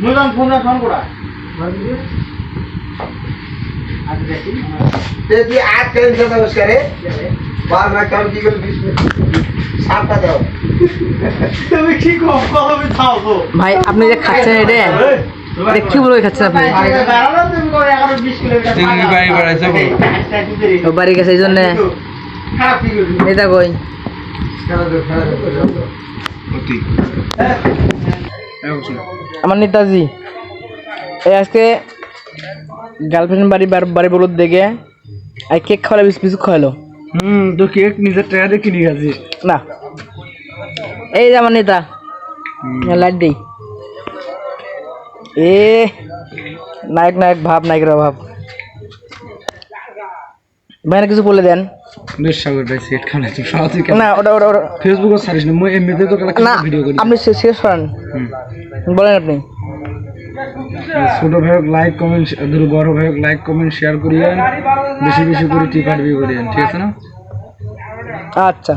মুলাম phone phone করা तेरी आज करें से नमस्कार करे बार बार काम की कर बीच में साफ कर दो তুমি কি কবে থাকো ভাই আপনি যে খাচ্ছেন এটা দেখি বলে খাচ্ছেন আপনি দাঁড়ানো তুমি করে 11 20 কিলোমিটার তুমি বাড়ি বাড়াইছো ও বাড়ি গেছে এই জন্য খারাপ কি করবি নেতা কই অতি আমার নেতাজি এই আজকে গার্লফ্রেন্ড বাড়ি বলুদ দেখে আর কেক খাওয়ালে বিস্কুট খাওয়ালো তো কেক নিজের টাকা দিয়ে কিনে গেছি না এই যে আমার নেতা লাইট দিই এ নায়ক নায়ক ভাব নায়কের ভাব ভাইনা কিছু বলে দেন দুঃসাগর ভাই সেট খাওয়া তো সাথে না ওটা ওটা ওটা ফেসবুকে সারিস না মই এমনিতে তো না ভিডিও করি আপনি শেষ করেন বলেন আপনি ছোট ভাই লাইক কমেন্ট দুটো বড় ভাই লাইক কমেন্ট শেয়ার করিয়েন বেশি বেশি করে টিপ আর ভিউ করিয়েন ঠিক আছে না আচ্ছা